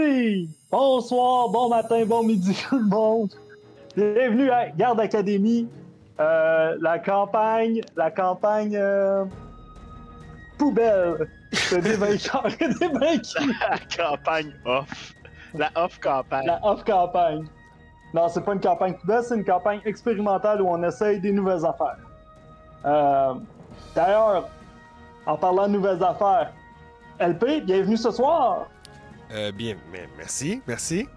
Oui! Bonsoir, bon matin, bon midi tout le monde. Bienvenue à Garde Académie, la campagne poubelle. C'est des vainqueurs et des vaincus. La campagne off. La off-campagne. La off-campagne. Non, c'est pas une campagne poubelle, c'est une campagne expérimentale où on essaye des nouvelles affaires. D'ailleurs, en parlant de nouvelles affaires, LP, bienvenue ce soir. Bien, mais merci.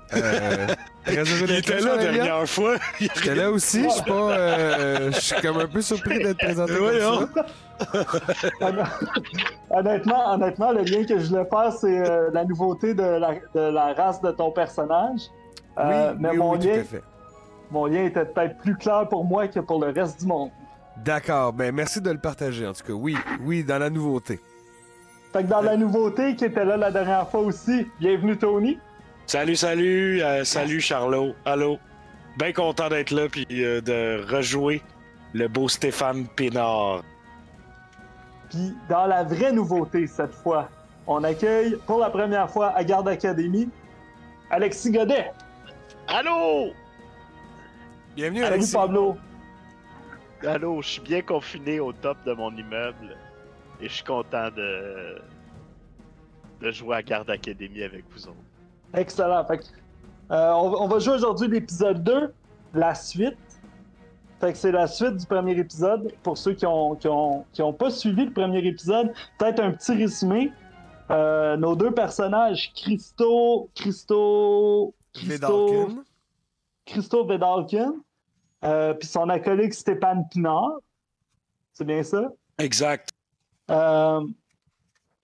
Très heureux d'être Il était là la dernière fois. J'étais là aussi, je suis pas. Je suis comme un peu surpris d'être présenté comme ça. Honnêtement, le lien que je voulais faire, c'est la nouveauté de la race de ton personnage. Mais mon lien était peut-être plus clair pour moi que pour le reste du monde. D'accord, ben merci de le partager en tout cas. Oui, dans la nouveauté. Fait que dans la nouveauté qui était là la dernière fois aussi, bienvenue Tony. Salut, salut Charlot. Allô. Bien content d'être là puis de rejouer le beau Stéphane Pénard. Puis dans la vraie nouveauté cette fois, on accueille pour la première fois à Garde Académie Alexis Godet. Allô! Bienvenue Salut Alexis. Pablo. Allô, je suis bien confiné au top de mon immeuble et je suis content de jouer à Garde Académie avec vous autres. Excellent. Fait que, on va jouer aujourd'hui l'épisode 2, la suite. Fait que c'est la suite du premier épisode. Pour ceux qui ont pas suivi le premier épisode, peut-être un petit résumé. Nos deux personnages, Christo Vedalken, puis son acolyte Stéphane Pinard. C'est bien ça? Exact.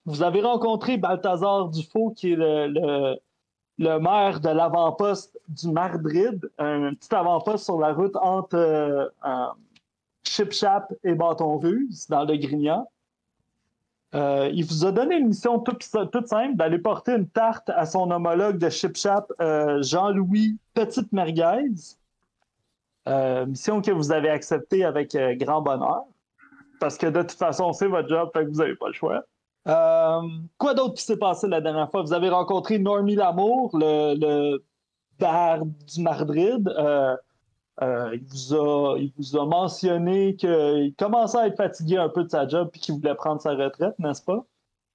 Vous avez rencontré Balthazar Dufaux, qui est le maire de l'avant-poste du Mardrid, un petit avant-poste sur la route entre Chipchap et Bâton-Ruse, dans le Grignan. Il vous a donné une mission toute simple, d'aller porter une tarte à son homologue de Chipchap, Jean-Louis Petite-Merguez. Mission que vous avez acceptée avec grand bonheur. Parce que de toute façon, c'est votre job, fait que vous n'avez pas le choix. Quoi d'autre qui s'est passé la dernière fois? Vous avez rencontré Normie Lamour, le bar du Mardrid. Il vous a mentionné qu'il commençait à être fatigué un peu de sa job et qu'il voulait prendre sa retraite, n'est-ce pas?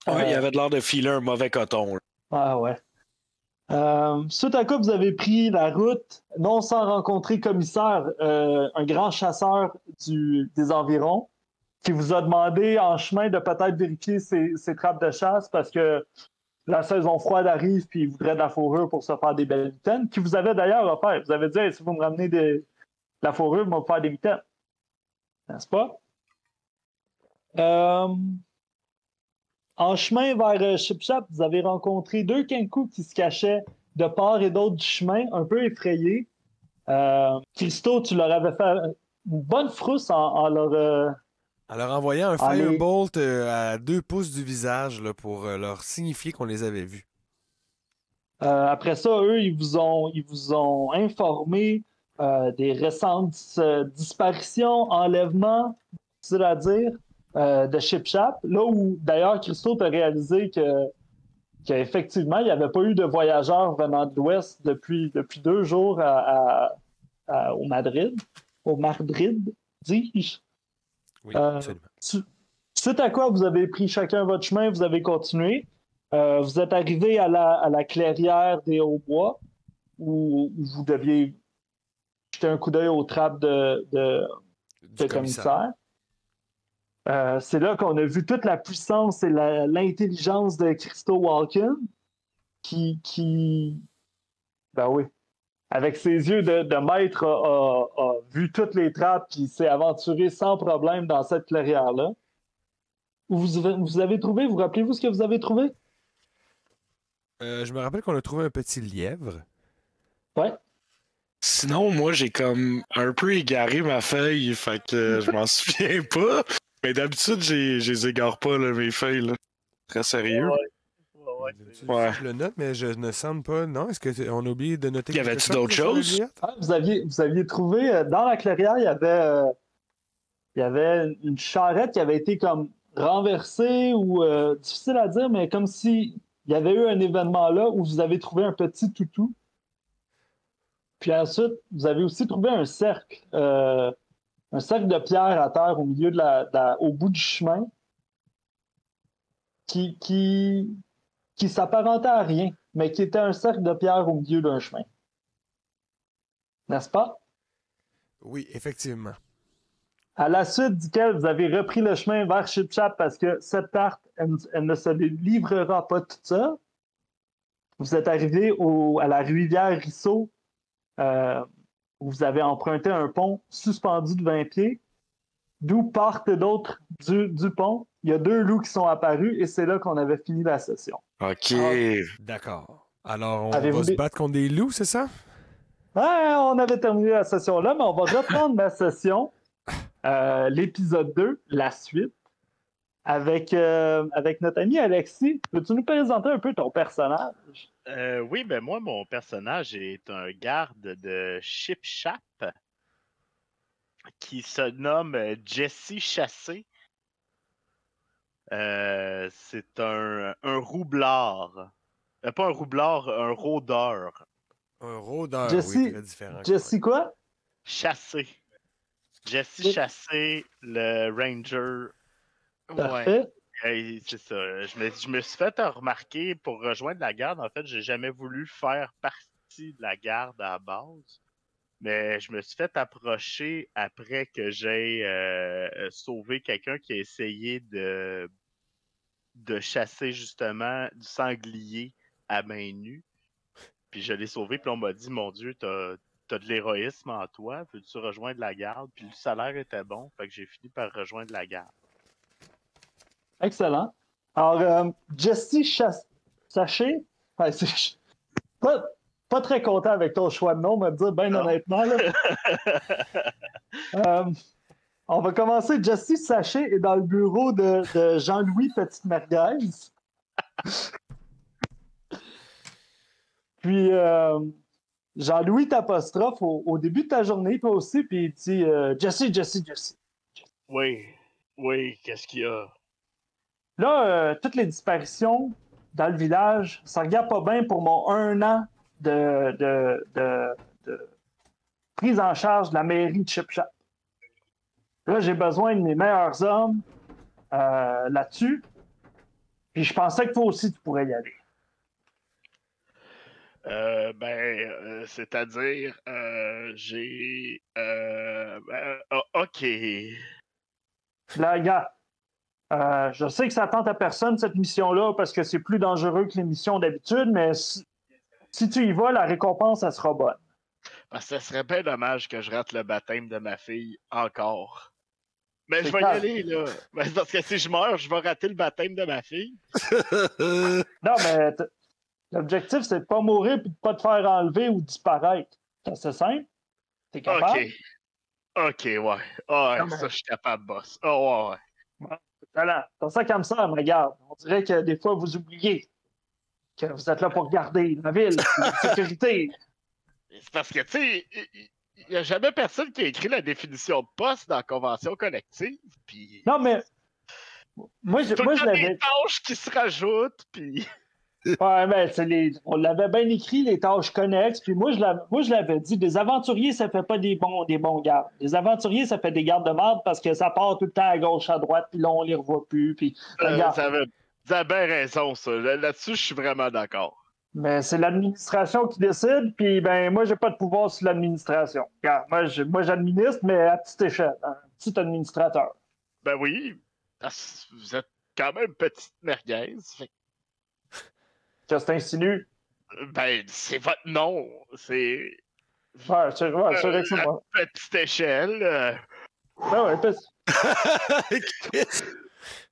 Ouais, il avait l'air de filer un mauvais coton. Là. Ah ouais. Suite à quoi vous avez pris la route, non sans rencontrer commissaire, un grand chasseur des environs, qui vous a demandé en chemin de peut-être vérifier ses trappes de chasse parce que la saison froide arrive puis il voudrait de la fourrure pour se faire des belles mitaines, qui vous avait d'ailleurs offert. Vous avez dit hey, si vous me ramenez de la fourrure, moi, vous faire des mitaines. N'est-ce pas? En chemin vers Chipchap, vous avez rencontré deux Kenku qui se cachaient de part et d'autre du chemin, un peu effrayés. Christo, tu leur avais fait une bonne frousse en leur... En leur envoyant un firebolt à 2 pouces du visage là, pour leur signifier qu'on les avait vus. Après ça, eux, ils vous ont informé des récentes disparitions, enlèvements, c'est-à-dire de Chipchap. Là où, d'ailleurs, Christo a réalisé qu'effectivement, il n'y avait pas eu de voyageurs venant de l'Ouest depuis 2 jours au Madrid. Au Mardrid, dis-je. Oui, absolument. Suite à quoi vous avez pris chacun votre chemin, vous avez continué. Vous êtes arrivé à la clairière des Hauts-Bois où vous deviez jeter un coup d'œil aux trappes de commissaire. C'est là qu'on a vu toute la puissance et l'intelligence de Christo Walken qui ben oui, avec ses yeux de maître, a vu toutes les trappes et s'est aventuré sans problème dans cette clairière-là. Vous avez trouvé, vous rappelez-vous ce que vous avez trouvé? Je me rappelle qu'on a trouvé un petit lièvre. Ouais. Sinon, moi, j'ai comme un peu égaré ma feuille, fait que je m'en souviens pas. Mais d'habitude, je les égare pas, là, mes feuilles. Là. Très sérieux. Ouais. Je le note, mais je ne semble pas. Non, est-ce qu'on a oublié de noter? Y avait-tu d'autres choses? Vous aviez trouvé dans la clairière, il y avait une charrette qui avait été comme renversée ou difficile à dire, mais comme si il y avait eu un événement là où vous avez trouvé un petit toutou. Puis ensuite, vous avez aussi trouvé un cercle de pierre à terre au milieu au bout du chemin qui s'apparentait à rien, mais qui était un cercle de pierre au milieu d'un chemin. N'est-ce pas? Oui, effectivement. À la suite duquel vous avez repris le chemin vers Chipchap parce que cette tarte, elle ne se livrera pas toute seule. Vous êtes arrivé à la rivière Risseau, où vous avez emprunté un pont suspendu de 20 pieds, d'où partent d'autres du pont. Il y a 2 loups qui sont apparus et c'est là qu'on avait fini la session. OK. D'accord. Alors, on Avez-vous va se battre contre des loups, c'est ça? Ouais, on avait terminé la session là, mais on va reprendre la session, l'épisode 2, la suite, avec notre ami Alexis. Peux-tu nous présenter un peu ton personnage? Oui, ben moi, mon personnage est un garde de Chipchap qui se nomme Jesse Chassé. C'est un roublard. Pas un roublard, un rôdeur. Un rôdeur, Jesse, oui, très différent. Jesse quoi? Chassé. Jesse Chassé, le ranger. Parfait. Ouais. Hey, c'est ça. Je me suis fait remarquer pour rejoindre la garde. En fait, j'ai jamais voulu faire partie de la garde à la base. Mais je me suis fait approcher après que j'ai sauvé quelqu'un qui a essayé de chasser justement du sanglier à main nue. Puis je l'ai sauvé, puis on m'a dit, mon Dieu, t'as de l'héroïsme en toi, veux-tu rejoindre la garde? Puis le salaire était bon, fait que j'ai fini par rejoindre la garde. Excellent. Alors, Jesse Sachet, c'est pas très content avec ton choix de nom, on va te dire bien honnêtement. Là. On va commencer. Jesse Sachet est dans le bureau de Jean-Louis Petite-Merguez. Puis, Jean-Louis t'apostrophe au début de ta journée, toi aussi, puis il dit Jesse. Oui, qu'est-ce qu'il y a? Là, toutes les disparitions dans le village, ça regarde pas bien pour mon 1 an de prise en charge de la mairie de Chipchap. Là, j'ai besoin de mes meilleurs hommes là-dessus. Puis je pensais que toi aussi, tu pourrais y aller. C'est-à-dire, OK. Là, gars, je sais que ça tente à personne, cette mission-là, parce que c'est plus dangereux que les missions d'habitude, mais si tu y vas, la récompense, elle sera bonne. Parce que ce serait bien dommage que je rate le baptême de ma fille encore. Mais je vais y clair. aller, là. Mais parce que si je meurs, je vais rater le baptême de ma fille. Non, mais l'objectif, c'est de pas mourir et de pas te faire enlever ou disparaître. C'est simple. T'es capable? OK, ouais. Ah, ouais, ça, je suis capable, boss. Ah, ouais. Talent. T'as ça comme ça, me regarde. On dirait que des fois, vous oubliez que vous êtes là pour garder la ville, la sécurité. C'est parce que, tu sais, il n'y a jamais personne qui a écrit la définition de poste dans la convention collective. Puis... Non, mais moi, je l'avais. des tâches qui se rajoutent, puis... Ouais, mais on l'avait bien écrit, les tâches connexes. Puis moi, je l'avais dit, des aventuriers, ça fait pas des bons gardes. Des aventuriers, ça fait des gardes de marde parce que ça part tout le temps à gauche, à droite, puis là, on les revoit plus. Puis, regarde. Vous avez bien raison, ça. Là-dessus, je suis vraiment d'accord. Mais c'est l'administration qui décide, puis ben moi, j'ai pas de pouvoir sur l'administration. Regarde, moi, j'administre, mais à petite échelle, un petit administrateur. Ben oui, vous êtes quand même petite merguez. Qu'est-ce que t'insinues? Ben, c'est votre nom. C'est. Ouais, c'est vrai que c'est moi. Petite échelle. Ouais,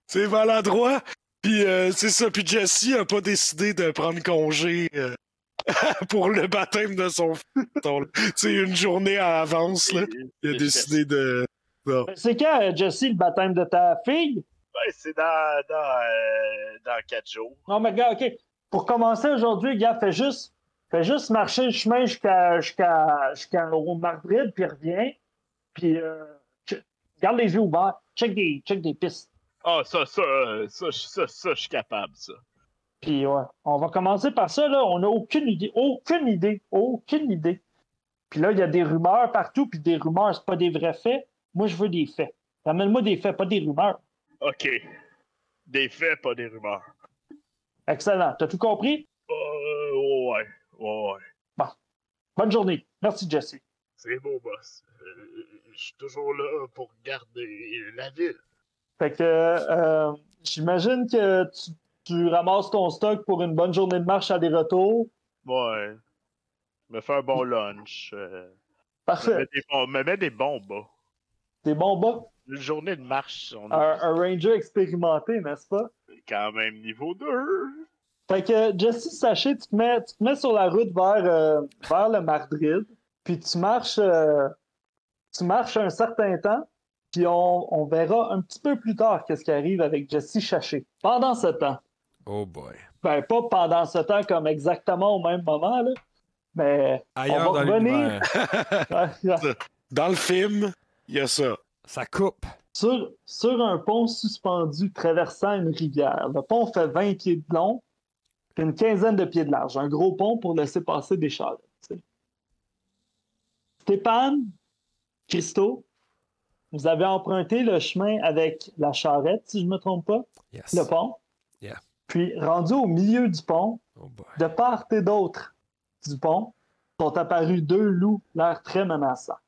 C'est maladroit. Puis c'est ça. Puis Jesse a pas décidé de prendre congé pour le bâtême de son fils. C'est une journée à l'avance. Là. Il a décidé de. Non. C'est quand, Jesse, le baptême de ta fille? Ouais, c'est dans 4 jours. Non, mais gars, OK. Pour commencer aujourd'hui, gars, fais juste marcher le chemin jusqu'au Marbride, puis reviens. Puis garde les yeux ouverts. Check des pistes. Ah, ça, je suis capable, ça. Puis ouais, on va commencer par ça, là. On n'a aucune idée. Puis là, il y a des rumeurs partout, puis des rumeurs, c'est pas des vrais faits. Moi, je veux des faits. Ramène-moi des faits, pas des rumeurs. OK. Des faits, pas des rumeurs. Excellent. T'as tout compris? Ouais. Bon. Bonne journée. Merci, Jesse. C'est beau, boss. Je suis toujours là pour garder la ville. Fait que j'imagine que tu ramasses ton stock pour une bonne journée de marche aller-retour. Ouais. Me faire un bon lunch. Parfait. Me met des bons bas. Des bons bas. Une journée de marche. Un ranger expérimenté, n'est-ce pas? Quand même niveau 2. Fait que, Jesse, sachez, tu te mets sur la route vers le Madrid, puis tu marches un certain temps, puis on verra un petit peu plus tard qu'est-ce qui arrive avec Jesse Chaché. Pendant ce temps. Oh boy. Ben, pas pendant ce temps comme exactement au même moment, là, mais Ailleurs on va dans revenir. Dans le film, il y a ça. Ça coupe. Sur un pont suspendu traversant une rivière. Le pont fait 20 pieds de long, puis une quinzaine de pieds de large. Un gros pont pour laisser passer des charrettes. T'sais. Stéphane, Christo, vous avez emprunté le chemin avec la charrette, si je ne me trompe pas, Yes. le pont. Yeah. Puis, rendu au milieu du pont, Oh boy. de part et d'autre du pont, sont apparus deux loups, l'air très menaçants.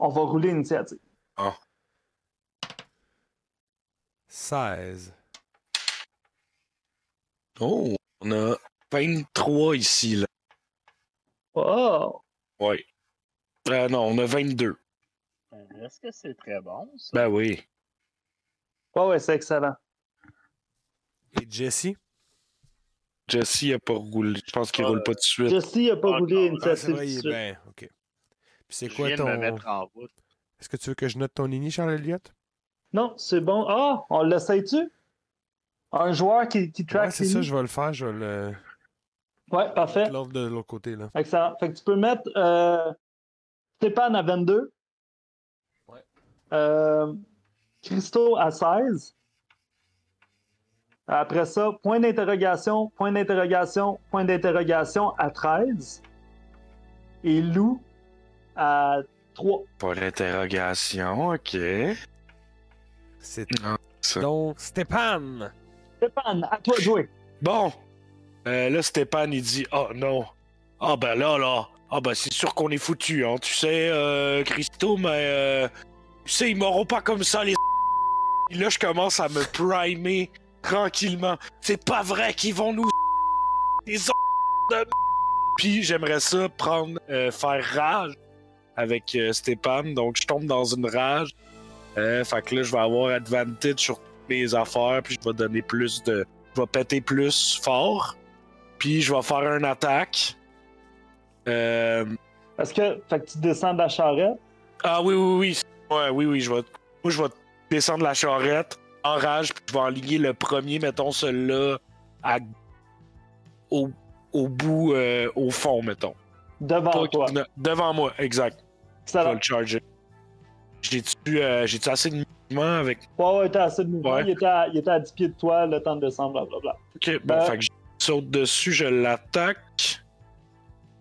On va rouler l'initiative. 16. Oh, on a 23 ici, là. Oh! Ouais. Non, on a 22. Est-ce que c'est très bon, ça? Ben oui. Ouais, c'est excellent. Et Jesse? Jesse a pas roulé. Je pense qu'il roule pas tout de suite. Jesse n'a pas roulé non, Ah, l'initiative c'est tout vrai, de il est suite. bien. OK. Puis c'est Je quoi viens de me ton... mettre en route. Est-ce que tu veux que je note ton ini, Charles-Elliott? Non, c'est bon. Ah, on l'essaye-tu? Un joueur qui track Ouais, c'est ça, je vais le faire. Je vais le... Ouais, parfait. L'autre de l'autre côté, là. Excellent. Fait que tu peux mettre Stéphane à 22. Ouais. Christo à 16. Après ça, point d'interrogation, point d'interrogation, point d'interrogation à 13. Et Lou à 3. Pas d'interrogation, ok. C'est Non, ça. donc Stéphane. Stéphane, à toi de jouer. Bon. Là, Stéphane, il dit, oh non. Ah ben là. Ah ben c'est sûr qu'on est foutu, hein. Tu sais, Christo, mais... tu sais, ils m'auront pas comme ça, les... Et là, je commence à me primer tranquillement. C'est pas vrai qu'ils vont nous... des de... Puis j'aimerais ça prendre... faire rage avec Stéphane. Donc, je tombe dans une rage. Fait que là, je vais avoir advantage sur mes affaires. Puis je vais donner plus de... Je vais péter plus fort. Puis je vais faire une attaque. Est-ce que, fait que tu descends de la charrette? Ah oui. Ouais, oui. Je vais descendre la charrette en rage. Puis je vais enligner le premier, mettons, celui-là au bout, au fond, mettons. Devant toi. Devant moi, exact. Je vais Excellent. le charger. J'ai-tu assez de mouvement avec. Ouais, t'as assez de mouvement. Ouais. Il était à 10 pieds de toi, le temps de descendre, blablabla. Ok, bon, fait que je saute dessus, je l'attaque.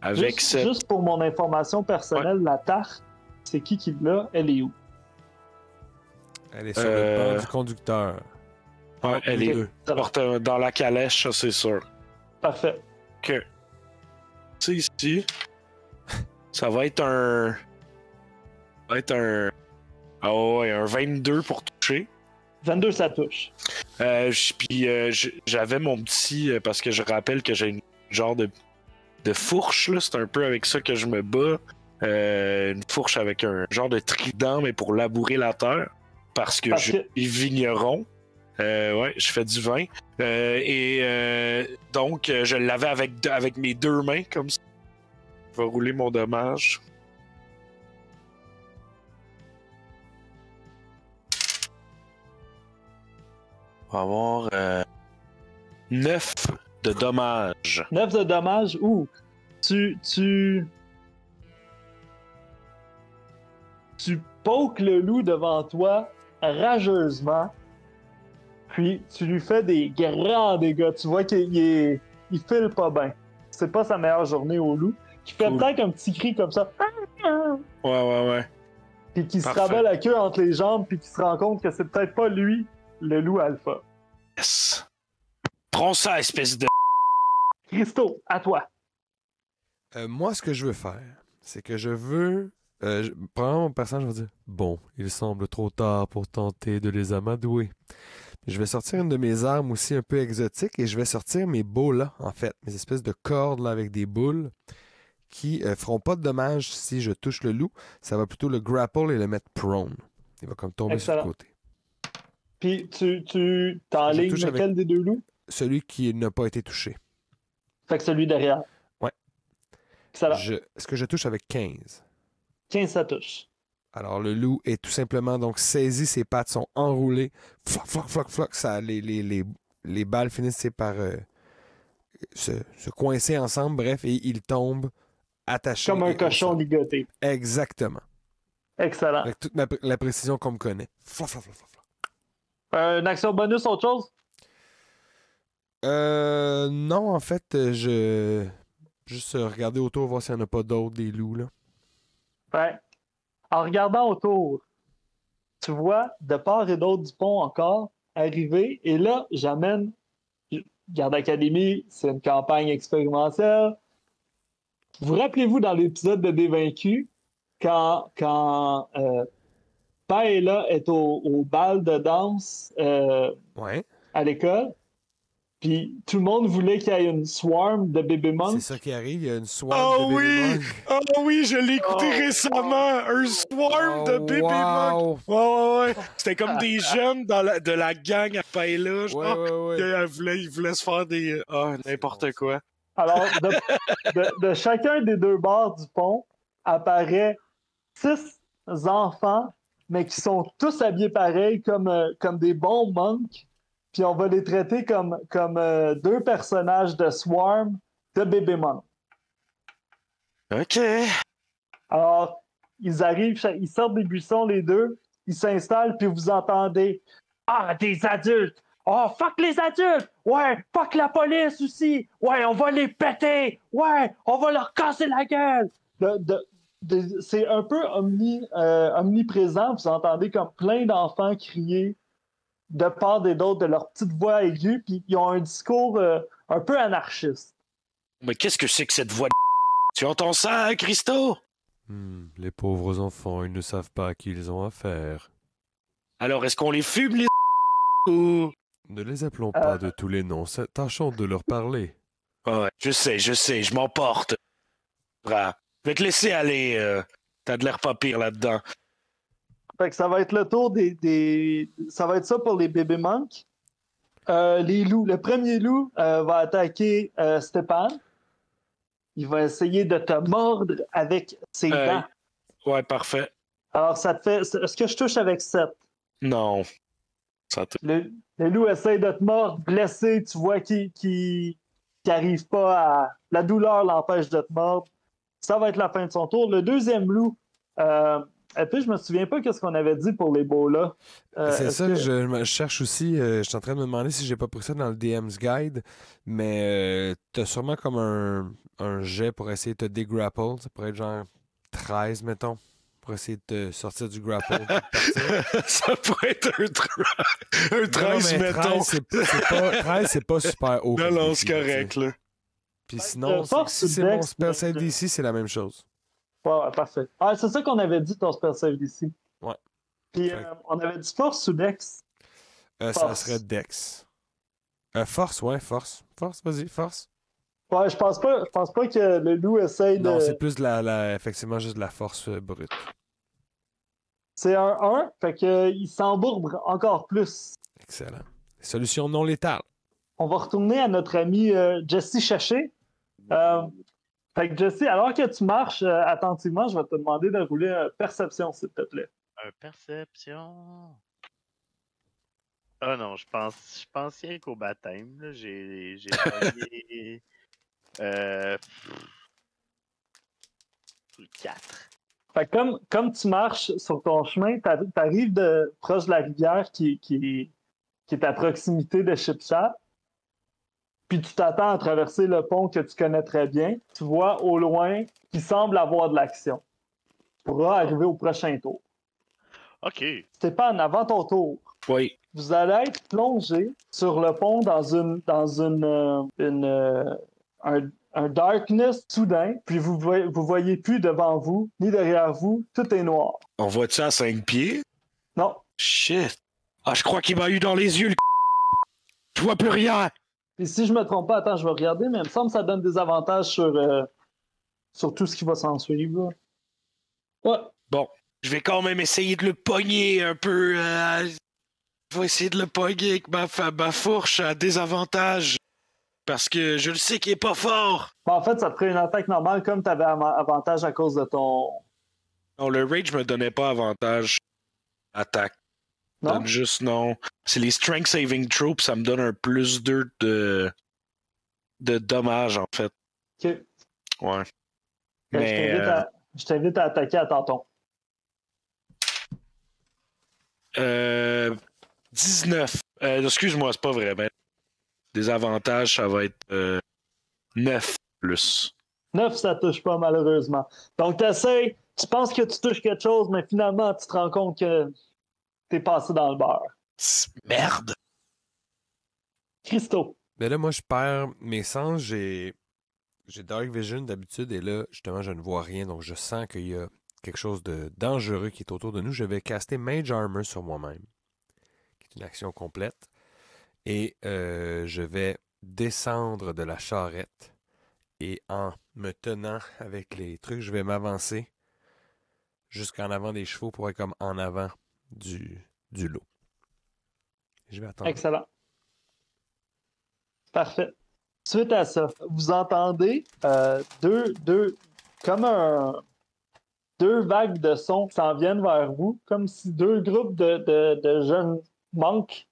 Avec cette. Juste pour mon information personnelle, la tarte, c'est qui l'a? Elle est où? Elle est sur le banc du conducteur. Ouais, elle est Ok. porte dans la calèche, ça, c'est sûr. Parfait. Ok. C'est ici. Ça va être un. Ah ouais, un 22 pour toucher. 22, ça touche. Puis j'avais mon petit. Parce que je rappelle que j'ai une genre de fourche, là. C'est un peu avec ça que je me bats. Une fourche avec un genre de trident, mais pour labourer la terre. Parce que je suis vigneron. Ouais, je fais du vin. Donc, je l'avais avec mes deux mains, comme ça. Je vais rouler mon dommage. On va avoir 9 de dommages. 9 de dommages. Ouh! Tu pokes le loup devant toi rageusement. Puis tu lui fais des grands dégâts. Tu vois qu'il file pas bien. C'est pas sa meilleure journée au loup. Qui fait peut-être un petit cri comme ça. Ouais. Puis qui se rabat la queue entre les jambes, puis qui se rend compte que c'est peut-être pas lui, le loup alpha. Yes. Prends ça, espèce de... Christo, à toi. Moi, ce que je veux faire, c'est que je veux... Pendant mon personnage, je vais dire, bon, il semble trop tard pour tenter de les amadouer. Je vais sortir une de mes armes aussi un peu exotiques et je vais sortir mes bolas, en fait, mes espèces de cordes là, avec des boules qui feront pas de dommages si je touche le loup. Ça va plutôt le grapple et le mettre prone. Il va comme tomber sur le côté. Puis tu t'enlignes lequel des deux loups? Celui qui n'a pas été touché. Fait que celui derrière. Ouais. Excellent. Est-ce que je touche avec 15? 15, ça touche. Alors, le loup est tout simplement donc saisi, ses pattes sont enroulées. Floc. Ça, les balles finissent par se coincer ensemble, bref, et il tombe attaché. Comme un cochon ligoté. Exactement. Excellent. Avec toute la précision qu'on me connaît. Floc. Une action bonus, autre chose? Non, en fait, juste regarder autour, voir s'il n'y en a pas d'autres, des loups, là. Ouais. En regardant autour, tu vois de part et d'autre du pont encore arriver. Et là, j'amène Garde Académie, c'est une campagne expérimentale. Vous rappelez-vous dans l'épisode de Dévaincu, quand Paella est au bal de danse à l'école, puis tout le monde voulait qu'il y ait une swarm de bébé monks. C'est ça qui arrive, il y a une swarm de bébé monks. Oh oui, je l'ai écouté récemment. Un swarm de bébé monks. Ouais. C'était comme des jeunes de la gang à Paella, genre. Ouais. Ils voulaient se faire des... n'importe quoi. Alors, de chacun des deux bords du pont apparaît 6 enfants, mais qui sont tous habillés pareil, comme des bons monks. Puis on va les traiter comme 2 personnages de Swarm de Bébé Monk. OK. Alors, ils arrivent, ils sortent des buissons, les deux, ils s'installent, puis vous entendez « Ah, des adultes! Oh, fuck les adultes! Ouais, fuck la police aussi! Ouais, on va les péter! Ouais, on va leur casser la gueule! » C'est un peu omniprésent, vous entendez comme plein d'enfants crier de part et d'autre de leur petite voix aiguë, puis ils ont un discours un peu anarchiste. Mais qu'est-ce que c'est que cette voix de... Tu entends ça, hein, Christo? Les pauvres enfants, ils ne savent pas à qui ils ont affaire. Alors, est-ce qu'on les fume, les... ou... Ne les appelons pas de tous les noms, tâchons de leur parler. Ouais, je sais, je m'emporte. Je vais te laisser aller, t'as de l'air pas pire là-dedans. Fait que ça va être le tour ça va être ça pour les bébés monks. Les loups. Le premier loup va attaquer Stéphane. Il va essayer de te mordre avec ses dents. Ouais, parfait. Alors, ça te fait... Est-ce que je touche avec 7? Non. Le loup essaie de te mordre, blessé. Tu vois qu'il n'arrive pas à... La douleur l'empêche de te mordre. Ça va être la fin de son tour. Le deuxième loup... Et puis, je me souviens pas qu'est-ce qu'on avait dit pour les bolas. C'est ça, je cherche aussi. Je suis en train de me demander si j'ai pas pris ça dans le DM's Guide, mais t'as sûrement comme un jet pour essayer de te dégrapple. Ça pourrait être genre 13, mettons, pour essayer de te sortir du grapple. Ça pourrait être un 13, non, mettons. 13, c'est pas super haut. Non, c'est correct, là. Puis sinon, si c'est mon spell save d'ici, c'est la même chose. Ouais, parfait. Ah, c'est ça qu'on avait dit, ton spell save d'ici. Ouais. Puis on avait dit force ou dex? Ça serait dex. Force, ouais, force. Force, vas-y, force. Ouais, je pense pas que le loup essaye de... Non, c'est plus effectivement juste de la force brute. C'est un 1, fait qu'il s'embourbe encore plus. Excellent. Solution non létale. On va retourner à notre ami Jesse Chaché. Fait que Jesse, alors que tu marches attentivement, je vais te demander de rouler perception, s'il te plaît. Perception. Ah non, je pense rien qu'au baptême. Là. J'ai gagné 4. Fait que comme tu marches sur ton chemin, t'arrives proche de la rivière qui qui est à proximité de Shipchat. Puis tu t'attends à traverser le pont que tu connais très bien. Tu vois au loin qu'il semble avoir de l'action. Tu pourras arriver au prochain tour. OK. Stéphane, avant ton tour, Oui. vous allez être plongé sur le pont dans un darkness soudain, puis vous voyez plus devant vous, ni derrière vous, tout est noir. On voit-tu à 5 pieds? Non. Shit. Ah, je crois qu'il m'a eu dans les yeux, le Je vois plus rien. Et si je me trompe pas, attends, je vais regarder, mais il me semble que ça donne des avantages sur tout ce qui va s'en suivre. Ouais. Bon, je vais quand même essayer de le pogner un peu. Je vais essayer de le pogner avec ma fourche à désavantage. Parce que je le sais qu'il est pas fort. Bon, en fait, ça te ferait une attaque normale comme tu avais avantage à cause de ton... Non, le rage me donnait pas avantage. Attaque. Non? Donne juste non. C'est les strength saving throws, ça me donne un plus 2 de dommages, en fait. OK. Ouais. Mais, je t'invite à attaquer à Tanton. 19. Excuse-moi, c'est pas vrai. Mais des avantages, ça va être 9 plus. 9, ça touche pas, malheureusement. Donc, t'essayes, tu penses que tu touches quelque chose, mais finalement, tu te rends compte que t'es passé dans le beurre. Merde! Christo. Mais là, moi, je perds mes sens. J'ai Dark Vision d'habitude, et là, justement, je ne vois rien. Donc, je sens qu'il y a quelque chose de dangereux qui est autour de nous. Je vais caster Mage Armor sur moi-même, qui est une action complète. Et je vais descendre de la charrette. Et en me tenant avec les trucs, je vais m'avancer jusqu'en avant des chevaux pour être comme en avant du lot. Je vais attendre. Excellent. Parfait. Suite à ça, vous entendez deux vagues de sons qui s'en viennent vers vous, comme si deux groupes de jeunes monks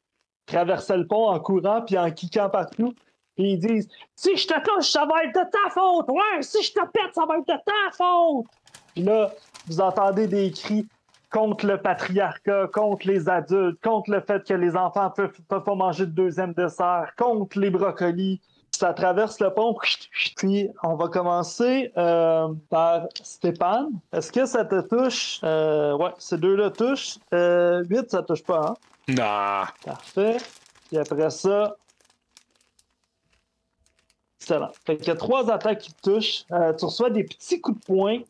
traversaient le pont en courant puis en kickant partout. Puis ils disent « Si je te touche, ça va être de ta faute! Ouais, si je te pète, ça va être de ta faute! » Puis là, vous entendez des cris contre le patriarcat, contre les adultes, contre le fait que les enfants peuvent pas manger de deuxième dessert, contre les brocolis. Ça traverse le pont. Puis on va commencer par Stéphane. Est-ce que ça te touche? Ouais, ces deux-là touchent. 8, ça touche pas, hein? Non. Parfait. Puis après ça... Excellent. Fait qu'il y a 3 attaques qui te touchent. Tu reçois des petits coups de poing.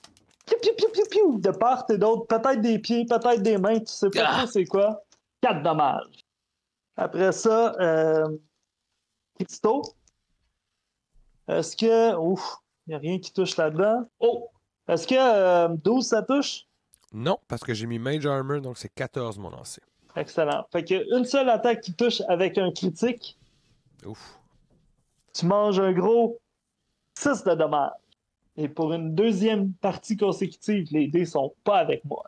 Piou, piou, piou, piou, piou, de part et d'autre. Peut-être des pieds, peut-être des mains. Tu sais pas trop c'est quoi. 4 dommages. Après ça, Christo. Est-ce que... Ouf, il n'y a rien qui touche là-dedans. Oh! Est-ce que 12, ça touche? Non, parce que j'ai mis Mage Armor, donc c'est 14 mon lancer. Excellent. Fait qu'il y a une seule attaque qui touche avec un critique. Ouf. Tu manges un gros 6 de dommages. Et pour une deuxième partie consécutive, les dés sont pas avec moi.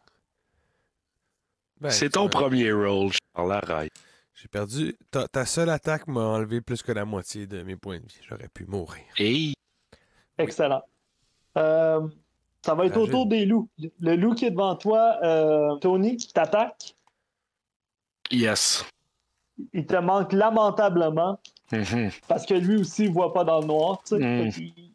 Ben, c'est ton premier roll, Charles, arrête. J'ai perdu. Ta seule attaque m'a enlevé plus que la moitié de mes points de vie. J'aurais pu mourir. Hey. Excellent. Ça va être Fragile. autour des loups. Le loup qui est devant toi, Tony, qui t'attaque, Yes. il te manque lamentablement parce que lui aussi, il voit pas dans le noir. Tu sais. Fait qu'il-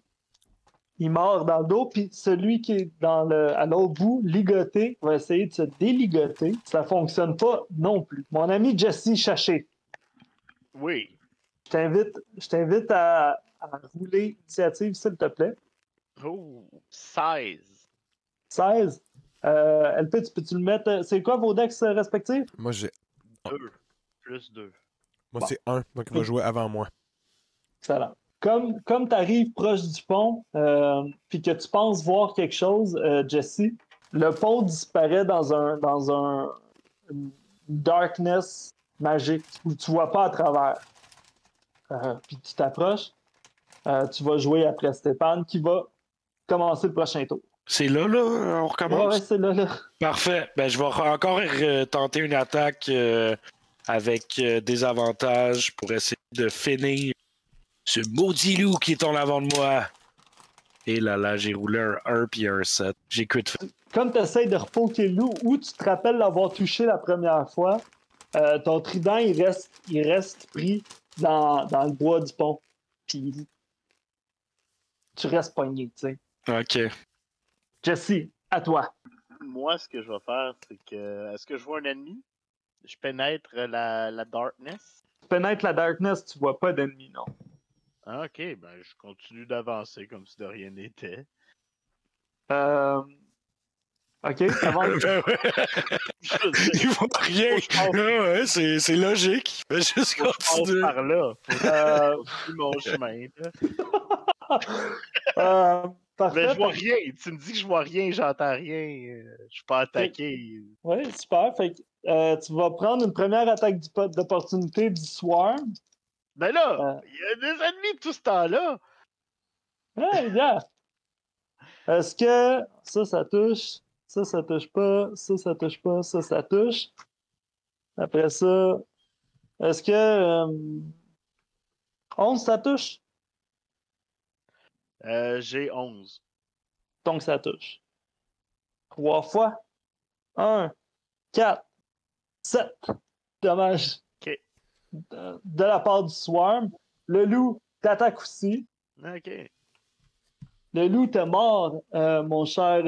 il mord dans le dos, puis celui qui est à l'autre bout, ligoté, va essayer de se déligoter. Ça fonctionne pas non plus. Mon ami Jesse Chaché, Oui. je t'invite à rouler l'initiative, s'il te plaît. Oh, 16. 16. LP, peux-tu le mettre? C'est quoi vos decks respectifs? Moi, 2. Plus 2. Moi Bon. c'est 1, donc il va jouer avant moi. Excellent. Comme tu arrives proche du pont, puis que tu penses voir quelque chose, Jesse, le pont disparaît dans une darkness magique où tu vois pas à travers. Puis tu t'approches. Tu vas jouer après Stéphane qui va commencer le prochain tour. C'est là, on recommence? Ouais, c'est là. Parfait. Ben, je vais encore tenter une attaque avec des avantages pour essayer de finir ce maudit loup qui est en avant de moi. Et là, j'ai roulé un 1 puis un 7. J'ai crit fait. Comme tu essaies de repoker le loup ou tu te rappelles l'avoir touché la première fois, ton trident, il reste pris dans le bois du pont. Puis tu restes pogné, tu sais. Ok. Jesse, à toi. Moi, ce que je vais faire, c'est que. Est-ce que je vois un ennemi? Je pénètre la darkness. Tu pénètres la darkness, tu vois pas d'ennemis, non. Ah, ok, ben je continue d'avancer comme si de rien n'était. Ok, avant. Ben ouais. Ils font rien. Ah ouais, c'est logique. Fais juste Faut que je passe continuer. par là. Faut que je continue mon chemin. Là. Parfait. Mais je vois rien. Tu me dis que je vois rien, j'entends rien. Je suis pas attaqué. Oui, super. Fait que tu vas prendre une première attaque d'opportunité du Swarm. Ben là, il y a des ennemis tout ce temps-là. Ouais, yeah. Est-ce que ça touche? Ça touche pas. Ça touche pas. Ça touche. Après ça, est-ce que 11, ça touche? J'ai 11. Donc, ça touche. 3 fois. 1, 4, 7. Dommage. Ok. De la part du Swarm. Le loup t'attaque aussi. Ok. Le loup t'est mort, mon cher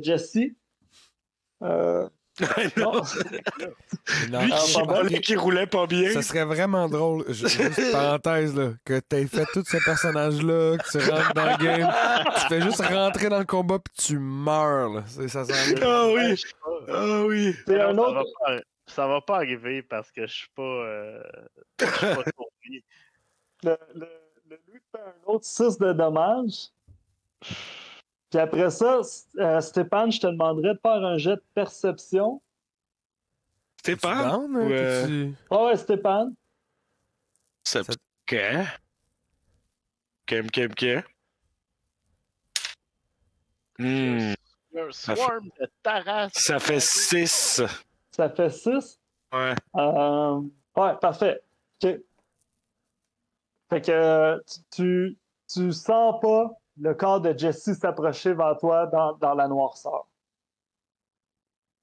Jesse. non. Non. Non, Lui qui pas chialait, qui roulait pas bien. ça serait vraiment drôle, juste parenthèse, là, que t'aies fait tous ces personnages-là, que tu rentres dans le game, tu fais juste rentrer dans le combat puis tu meurs. Là. Ça sent Ah oui. Je sais pas. Ah oui. C'est un Non, autre. ça va pas arriver parce que je suis pas surpris. Le loup te fait un autre 6 de dommages. Puis après ça, Stéphane, je te demanderais de faire un jet de perception. Stéphane? down, hein? Ouais. T'es-tu- Ah ouais, Stéphane. C'est OK. OK. Hmm. Il y a un swarm de Taras. Ça fait 6. Ça fait 6. Ouais. Ouais, parfait. OK. Fait que tu sens pas le corps de Jesse s'approcher vers toi dans la noirceur.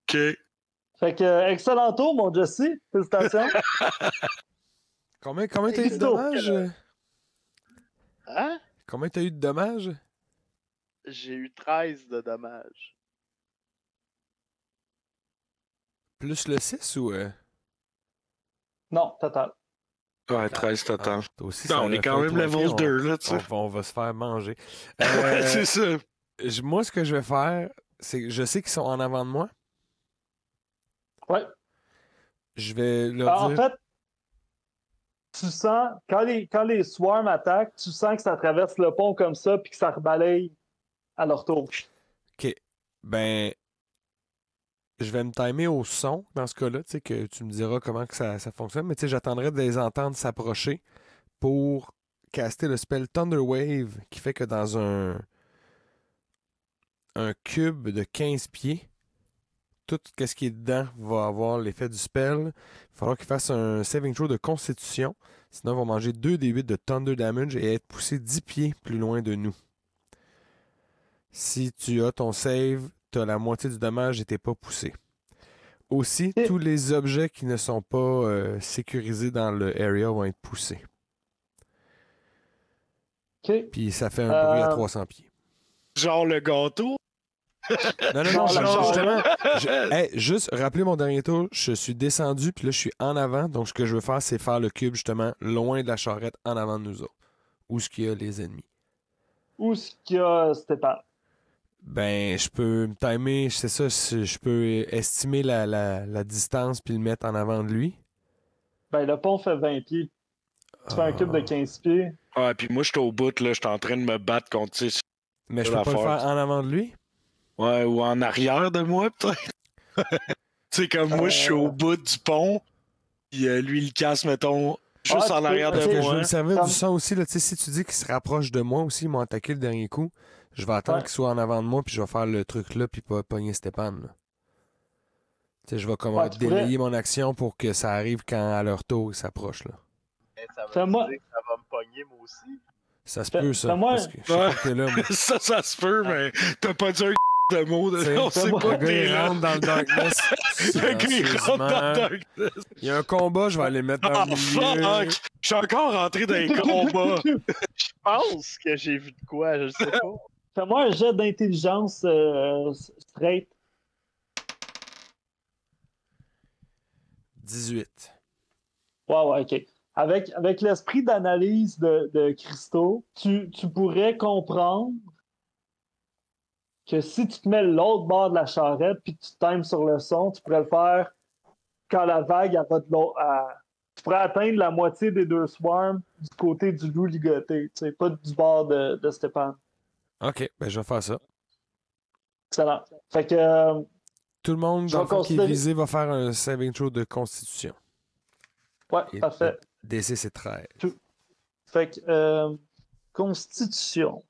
OK. Fait que, excellent tour, mon Jesse. Félicitations. Combien t'as eu de Christo. dommages? Hein? Combien t'as eu de dommages? J'ai eu 13 de dommages. Plus le 6 ou... Non, total. Ouais, 13 total. Toi aussi, Non, ça on aurait est quand fait même toi, level ok, 2, là, tu sais. on va se faire manger. Ouais, c'est ça. Moi, ce que je vais faire, c'est que je sais qu'ils sont en avant de moi. Ouais. Je vais leur En dire... fait, tu sens, quand les swarms attaquent, tu sens que ça traverse le pont comme ça puis que ça rebalaye à leur tour. OK. Ben, je vais me timer au son dans ce cas-là, tu sais, que tu me diras comment que ça fonctionne, mais tu sais, j'attendrai de les entendre s'approcher pour caster le spell Thunder Wave qui fait que dans un cube de 15 pieds, tout ce qui est dedans va avoir l'effet du spell. Il va falloir qu'il fasse un saving throw de constitution, sinon ils vont manger 2d8 de Thunder Damage et être poussé 10 pieds plus loin de nous. Si tu as ton save, tu as la moitié du dommage et t'es pas poussé. Aussi, tous les objets qui ne sont pas sécurisés dans le area vont être poussés. OK. Puis ça fait un bruit à 300 pieds. Genre le gâteau. Non, Genre, justement, juste rappeler mon dernier tour, je suis descendu, puis là, je suis en avant. Donc, ce que je veux faire, c'est faire le cube, justement, loin de la charrette, en avant de nous autres. Où est-ce qu'il y a les ennemis? Où est-ce qu'il y a Stéphane? Ben, je peux me timer, c'est ça, je peux estimer la distance puis le mettre en avant de lui. Ben, le pont fait 20 pieds. Tu fais un cube de 15 pieds. Ouais, puis moi, j'étais au bout, là. J'étais en train de me battre contre, tu sais, Mais je la peux pas le force. faire en avant de lui? ouais, ou en arrière de moi, peut-être. Tu sais, comme moi, je suis au bout du pont, puis lui, il casse, mettons, juste Ah, en tu peux- arrière Parce de que je veux moi. me servir Comme- du son aussi, là, tu sais, si tu dis qu'ils se rapprochent de moi aussi, ils m'ont attaqué le dernier coup, je vais attendre Ouais. qu'ils soient en avant de moi, puis je vais faire le truc là, puis pas pogner Stéphane. Là. Tu sais, je vais comme Ouais, tu délayer mon action pour que ça arrive quand à leur tour ils s'approchent. Là. Mais ça veut Fais-moi- dire que ça va me pogner, moi aussi. Ça se Fais- peut, ça. fais-moi- Parce que je sais Ouais. pas que là, moi. Ça se peut, mais t'as pas dit un de mots. On sait moi, pas Le gars, il t'es là. rentre dans le darkness. Le gars, il rentre dans le darkness. Il y a un combat, je vais aller mettre dans Ah, le milieu. fuck! Je suis encore rentré dans les combats. Je pense que j'ai vu de quoi, je sais pas. Fais-moi un jet d'intelligence straight. 18. Wow, ok. Avec l'esprit d'analyse de Christo, tu pourrais comprendre que si tu te mets l'autre bord de la charrette puis que tu times sur le son, tu pourrais le faire quand la vague elle va de l'autre. Tu pourrais atteindre la moitié des deux swarms du côté du loup ligoté, tu sais, pas du bord de Stéphane. Ok, ben je vais faire ça. Excellent. Fait que Tout le monde Je dans vais le fond, qui est considérer- visé va faire un saving throw de constitution. ouais, Et parfait. le DC, c'est 13. Fait que Constitution.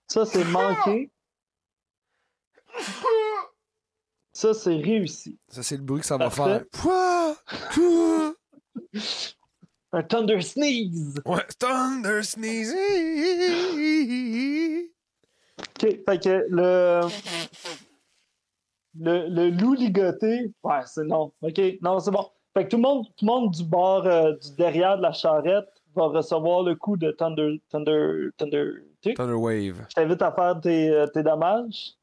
Ça, c'est manqué. Ça, c'est réussi. Ça, c'est le bruit que ça va Parfait. faire. Pouah! Pouah! Un Thunder Sneeze! Ouais, Thunder Sneeze! OK, fait que le loup ligoté, ouais, c'est non. OK, non, c'est bon. Fait que tout le monde du bord, du derrière de la charrette va recevoir le coup de Thunder. Tick. Thunder Wave. Je t'invite à faire tes dommages.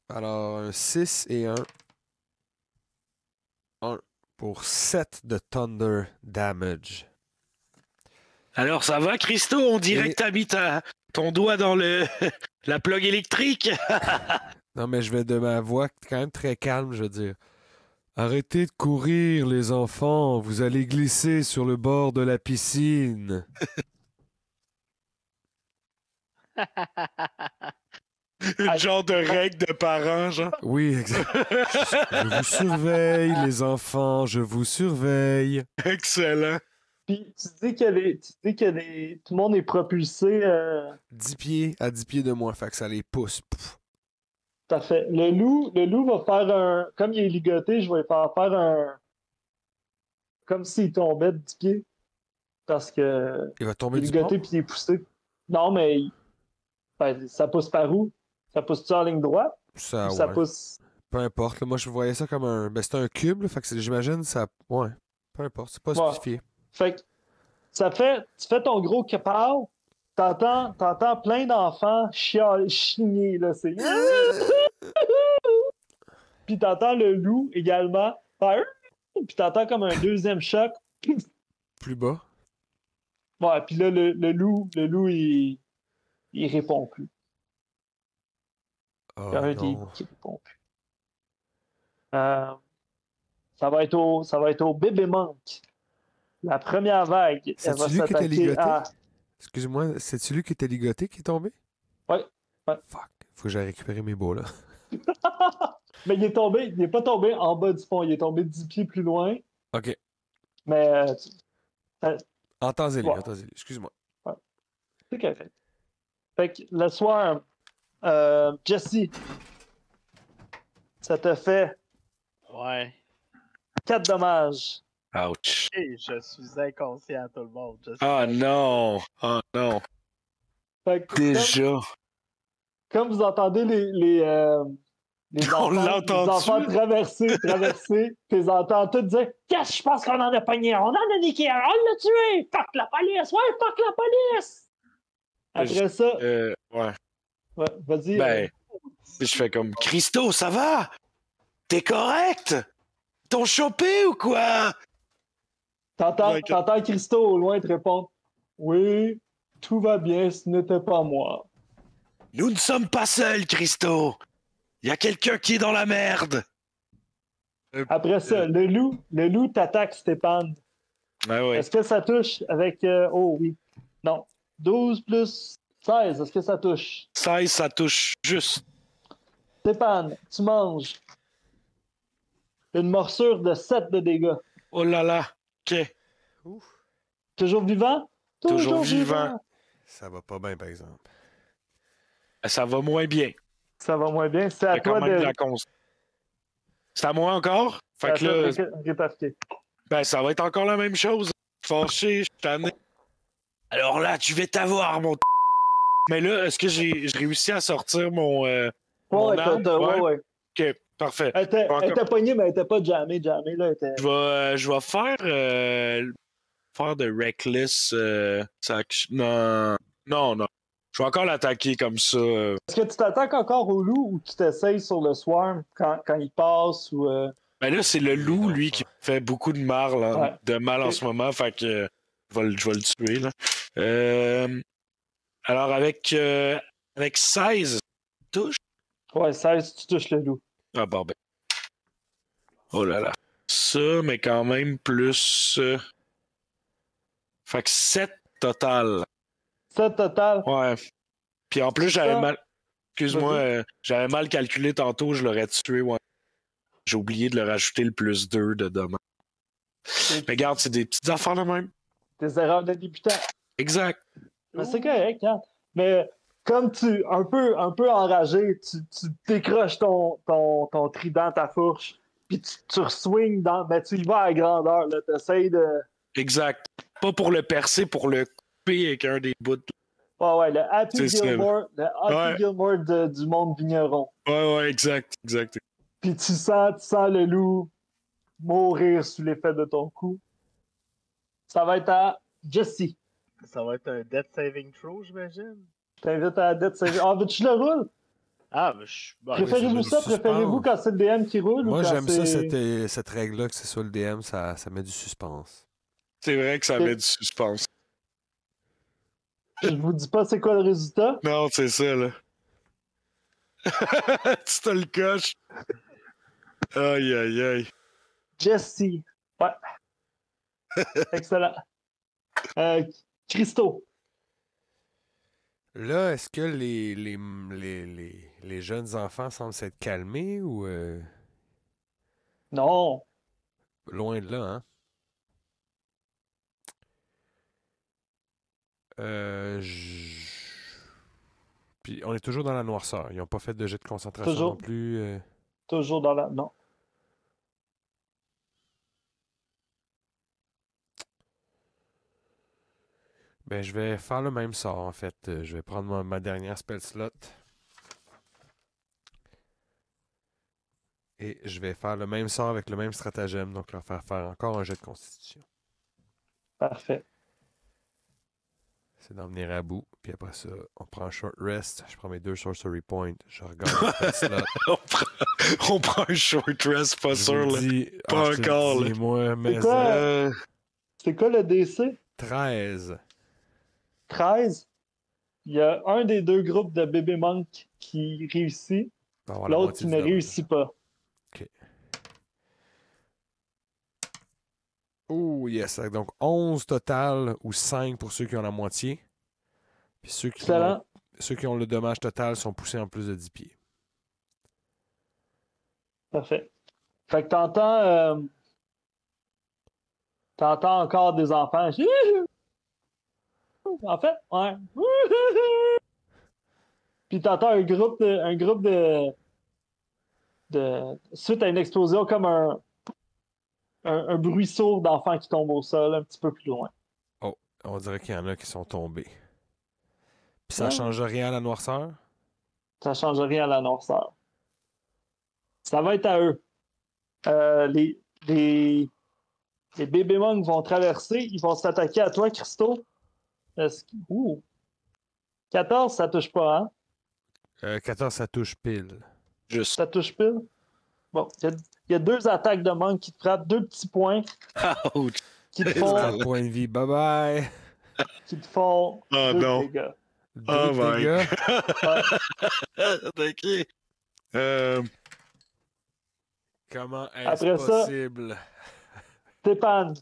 Alors, un 6 et un 1 pour 7 de Thunder Damage. Alors, ça va, Christo? On dirait Et- que t'as mis ton doigt dans la plug électrique. Non, mais je vais de ma voix quand même très calme, je veux dire. Arrêtez de courir, les enfants. Vous allez glisser sur le bord de la piscine. Une genre de règle de parents, genre. Oui, exact. Je vous surveille, les enfants. Je vous surveille. Excellent. Puis tu dis que tout le monde est propulsé. 10 pieds à 10 pieds de moi. Fait que ça les pousse. Pouf. Tout à fait. Le loup va faire un. Comme il est ligoté, je vais faire un. Comme s'il tombait de 10 pieds. Parce que. Il va Il tomber est du ligoté pont. puis il est poussé. Non, mais. Ben, ça pousse par où? Ça pousse-tu en ligne droite? Ça, Ou ça ouais. pousse. Peu importe. Là, moi, je voyais ça comme un... Ben, c'est un cube. Là, fait que j'imagine ça... Ouais. Peu importe. C'est pas Ouais. spécifié. Fait que tu fais ton gros capao, t'entends plein d'enfants chigner, là, c'est... Puis t'entends le loup également faire... Puis t'entends comme un deuxième choc. Plus bas. Ouais, puis là, le loup, il répond plus. Oh, Il y en a un qui non. répond plus. Ça va être au bébé manque. La première vague, elle C'est-tu va lui qui était s'attaquer ligoté? à... Excuse-moi, c'est-tu lui qui était ligoté qui est tombé? Ouais. Fuck. Faut que j'aille récupérer mes beaux, là. Mais il est pas tombé en bas du pont, il est tombé 10 pieds plus loin. OK. Mais Entendez-les, Ouais. entendez-les. Excuse-moi. c'est correct. Fait que le soir, Jesse, ça te fait Ouais. 4 dommages. Ouch. Hey, je suis inconscient, tout le monde. Je suis Ah non. Ah non. Fait que Déjà. comme vous entendez les On l'a enfants entendu. traverser, tu les entends tous dire « Qu'est-ce que je pense qu'on en a pogné? On en a niqué un, on l'a tué! Fuck la police! Ouais, fuck la police! » Après ça, Ouais. ouais, vas-y. Ben, je fais comme Christo, ça va? T'es correct? T'ont chopé ou quoi? T'entends Christo au loin te répondre « Oui, tout va bien, ce n'était pas moi. Nous ne sommes pas seuls, Christo. Il y a quelqu'un qui est dans la merde. » Après ça, le loup t'attaque, Stéphane. Ah ouais. Est-ce que ça touche avec... oh oui. Non. 12 plus 16, est-ce que ça touche? 16, ça touche juste. Stéphane, tu manges une morsure de 7 de dégâts. Oh là là. OK. Toujours vivant? Toujours vivant. Ça va pas bien, par exemple. Ça va moins bien. Ça va moins bien. C'est à J'ai quand toi même de... la C'est à moi encore? Fait que là, répartir. ben, ça va être encore la même chose. Fâché, je suis tanné. Alors là, tu vas t'avoir, mon Mais là, est-ce que j'ai réussi à sortir mon Ouais, arme? ouais. Ok, parfait. Elle était pognée, mais elle était pas jammée, là. Elle était... Je vais faire de reckless. Non. Je vais encore l'attaquer comme ça. Est-ce que tu t'attaques encore au loup ou tu t'essayes sur le swarm quand il passe ou. Ben là, c'est le loup, lui, qui fait beaucoup de mal, Ouais. en ce moment. Fait que je vais le tuer, là. Alors, avec 16, touche. Ouais, 16, tu touches le loup. Ah, bon, ben. Oh là là. Ça, mais quand même plus. Fait que 7 total. 7 total. Ouais. Puis en plus, j'avais ça? mal. Excuse-moi, j'avais mal calculé tantôt, je l'aurais tué. Ouais. J'ai oublié de le rajouter le plus 2 de demain. Mais regarde, c'est des petites affaires de même. Des erreurs de débutant. Exact. Mais c'est correct, hein. Mais comme un peu enragé, tu décroches ton trident, ta fourche, puis tu re-swings dans. Mais tu y vas à grandeur, là. T'essayes de. Exact. Pas pour le percer, pour le couper avec un des bouts. Ouais, le Happy C'est Gilmore, Ouais. Gilmore du monde vigneron. Ouais, exact. Puis tu sens le loup mourir sous l'effet de ton coup. Ça va être à Jesse. Ça va être un Death Saving Throw, j'imagine. Je t'invite à la dette. Ah, veux-tu le roule? Ah, mais je... Préférez-vous ça? suspense. Préférez-vous quand c'est le DM qui roule? Moi, ou quand j'aime ça, c'est... cette règle-là, que c'est sur le DM, ça met du suspense. C'est vrai que ça met du suspense. Je vous dis pas c'est quoi le résultat. Non, c'est ça, là. Tu te le coches. Aïe. Jesse. Ouais. Excellent. Christo. Là, est-ce que les jeunes enfants semblent s'être calmés ou Non. loin de là, hein? Puis on est toujours dans la noirceur. Ils n'ont pas fait de jet de concentration Toujours. non plus. Toujours dans la... Non. Ben, je vais faire le même sort, en fait. Je vais prendre ma dernière spell slot. Et je vais faire le même sort avec le même stratagème. Donc, leur faire encore un jet de constitution. Parfait. C'est d'en venir à bout. Puis après ça, on prend un short rest. Je prends mes 2 sorcery points. Je regarde le spell slot. on prend un short rest, pas sûr, là. Pas je te encore, le dis, là. moi, mais quoi? C'est quoi le DC? 13. 13. Il y a un des deux groupes de bébé monk qui réussit. L'autre qui ne réussit pas. OK. Oh, yes. Donc, 11 total ou 5 pour ceux qui ont la moitié. Puis ceux qui ont le dommage total sont poussés en plus de 10 pieds. Parfait. Fait que t'entends encore des enfants. En fait, ouais. Puis t'entends un groupe de suite à une explosion comme un bruit sourd d'enfants qui tombent au sol un petit peu plus loin. Oh, on dirait qu'il y en a qui sont tombés. Puis ça change rien à la noirceur? Ça change rien à la noirceur. Ça va être à eux. Les bébés monks vont traverser. Ils vont s'attaquer à toi, Christo. 14, ça touche pas, hein? 14, ça touche pile. Juste. Ça touche pile? Bon, il y a 2 attaques de monk qui te frappent, 2 petits points. Ouch. Qui te font... Un point de vie, bye bye! Qui te font... Oh 2 non. dégâts. Deux dégâts. OK. Comment est-ce Après ça, possible? Stéphane,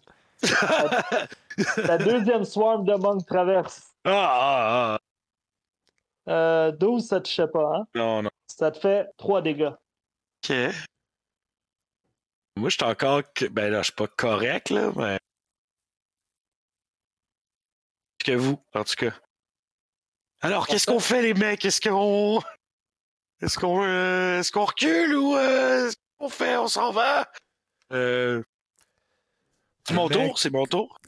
la deuxième swarm de monk traverse. 12, ça te touchait pas, hein? Non. Ça te fait 3 dégâts. OK. Moi, je suis encore... Ben là, je suis pas correct, là, mais... que vous, en tout cas. Alors, qu'est-ce qu'on fait, les mecs? Est-ce qu'on recule ou qu'est-ce qu'on fait? On s'en va? C'est mon tour? C'est mon tour?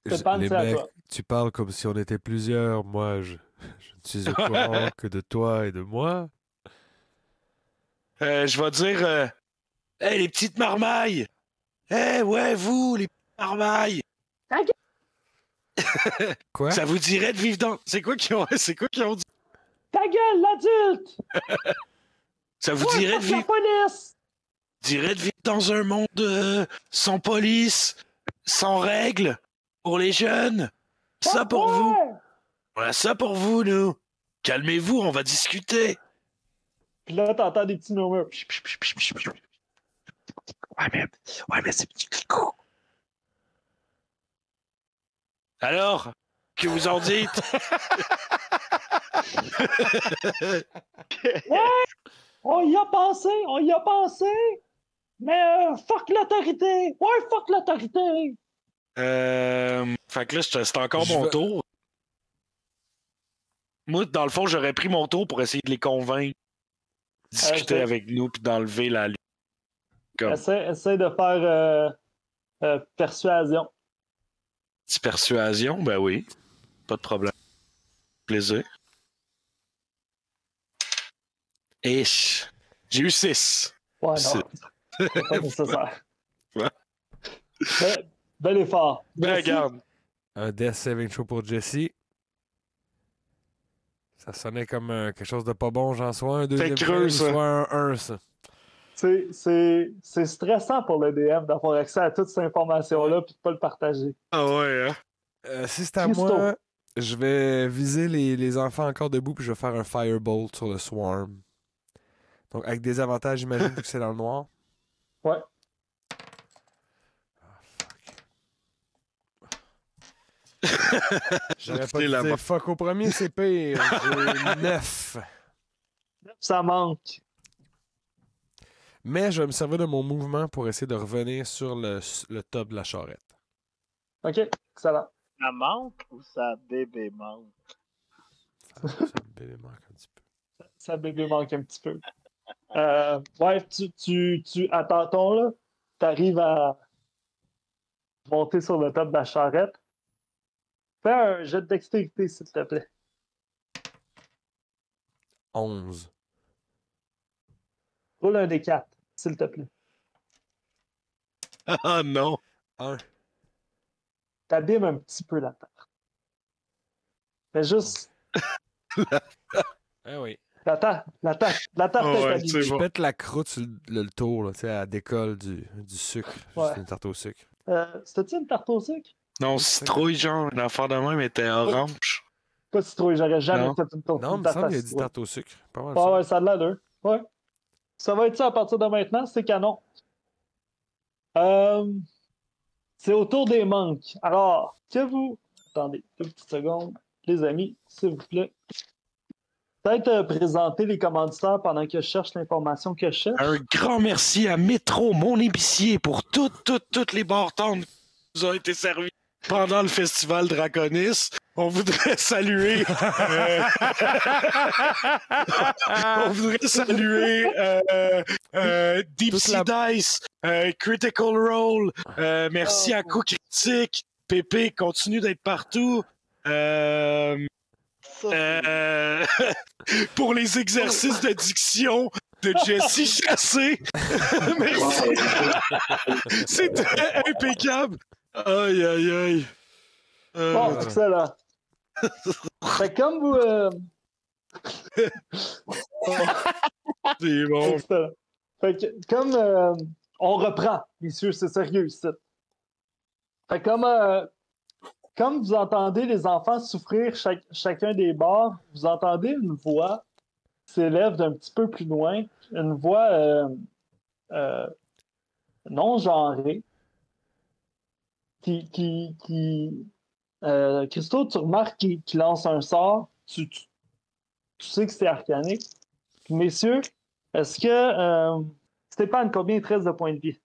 Stéphane, Les c'est à mecs, toi. tu parles comme si on était plusieurs. Moi, Je ne suis au courant que de toi et de moi. Je vais dire hey, les petites marmailles! Hey, ouais, vous, les petites marmailles! Quoi? Ça vous dirait de vivre dans. C'est quoi qu'ils ont dit? Ta gueule, l'adulte! Ça vous Ouais, dirait de fuck la vivre. police! Dirait de vivre dans un monde sans police, sans règles, pour les jeunes. Ça pour vous. Ouais! Voilà, ça pour vous, nous. Calmez-vous, on va discuter. Puis là, t'entends des petits murmures. Ouais, mais c'est petit clico. Alors, que vous en dites? Ouais! On y a pensé! Mais fuck l'autorité! Ouais, fuck l'autorité! Fait que là, c'est encore Je mon vais- tour. Moi, dans le fond, j'aurais pris mon tour pour essayer de les convaincre, discuter je- avec nous, puis d'enlever la lutte. Comme Essaie de faire persuasion. petite persuasion, ben oui. Pas de problème. Plaisir. Et j'ai eu 6. Ouais, non. C'est- C'est pas nécessaire. Ouais. Bel effort. Ben, Merci. regarde. Un Death Saving Throw pour Jesse. Ça sonnait comme quelque chose de pas bon, genre soit un deuxième creux, fail, ça. soit un 1, ça. C'est stressant pour le DM d'avoir accès à toute cette information-là et de pas le partager. Ah ouais, hein? Si c'est à Christo. moi, je vais viser les enfants encore debout puis je vais faire un Firebolt sur le Swarm. Donc avec des avantages, j'imagine, vu que c'est dans le noir. Ouais. J'aurais pas C'est dû la dire fuck au premier, c'est pire. J'ai 9. Ça manque. Mais je vais me servir de mon mouvement pour essayer de revenir sur le top de la charrette. OK, excellent. Ça manque ou ça bébé manque? Ça me bébé manque un petit peu. Ça bébé manque un petit peu. Ouais, tu à tâtons, là, t'arrives à monter sur le top de la charrette. Fais un jet de dextérité, s'il te plaît. 11. Roule un des 4, s'il te plaît. Ah non! 1. T'abîmes un petit peu la terre. Fais juste... Eh oui. La terre Oh, t'est ouais, abîmée. c'est Je bon. pète la croûte sur le tour, là, tu sais, à la décolle du sucre. Ouais. Juste une tarte au sucre. C'était-tu une tarte au sucre? Non, citrouille, genre, une affaire de même était orange. Pas citrouille, j'aurais jamais Non. fait une tarte Non, il me à semble qu'il a dit citrouille. tarte au sucre. Pas mal Ouais, ça. ouais, ça a de l'allure. Ouais. Ça va être ça à partir de maintenant, c'est canon. C'est au tour des monks. Alors, que vous... Attendez, 2 petites secondes. Les amis, s'il vous plaît. Peut-être présenter les commanditaires pendant que je cherche l'information que je cherche. Un grand merci à Métro, mon épicier, pour toutes les bartendes qui nous ont été servies pendant le festival Draconis. On voudrait saluer... on voudrait saluer Deep Toute Sea Dice, Critical Role, merci à Coup Critique, Pépé continue d'être partout. Pour les exercices de diction de Jesse Chassé. Merci. C'était impeccable. Aïe, aïe, aïe. Bon, excellent. Fait que comme vous... C'est bon. excellent. Fait que comme on reprend, messieurs, c'est sérieux ici. Fait que comme vous entendez les enfants souffrir chacun des bords, vous entendez une voix qui s'élève d'un petit peu plus loin, une voix non genrée, Christo, tu remarques qu'il lance un sort, tu sais que c'est arcanique. Puis, messieurs, est-ce que Stéphane, combien il te reste de points de vie?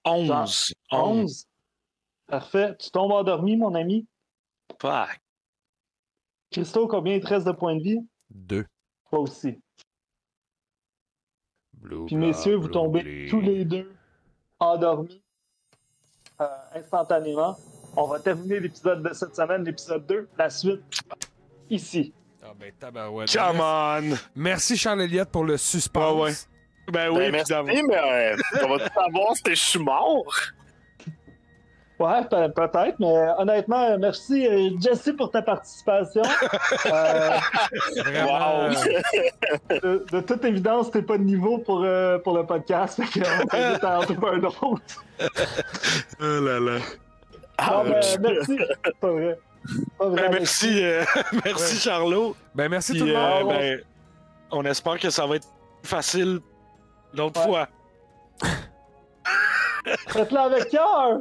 11. 11. Parfait. Tu tombes endormi, mon ami. Fuck. Christo, combien il te reste de points de vie? 2. Toi aussi. Blue, Puis, blah, messieurs, vous blue, tombez blé. tous les deux endormis instantanément. On va terminer l'épisode de cette semaine, l'épisode 2. La suite, ici. Ah ben, tabarouette. Come on! Merci, Charles Elliott, pour le suspense. Ouais. Ben oui, Ben, merci, évidemment. mais on va tout savoir si je suis mort. Ouais, peut-être, mais honnêtement, merci Jesse pour ta participation. Vraiment. De toute évidence, t'es pas de niveau pour le podcast, fait qu'on t'invite à en trouver un autre. Oh là là. Bon, ben, merci. Pas vrai. Pas vrai. Ben, merci, merci Charlot. Ben, merci Puis, tout le monde. ben, on espère que ça va être facile l'autre Ouais. fois. Faites-le avec cœur!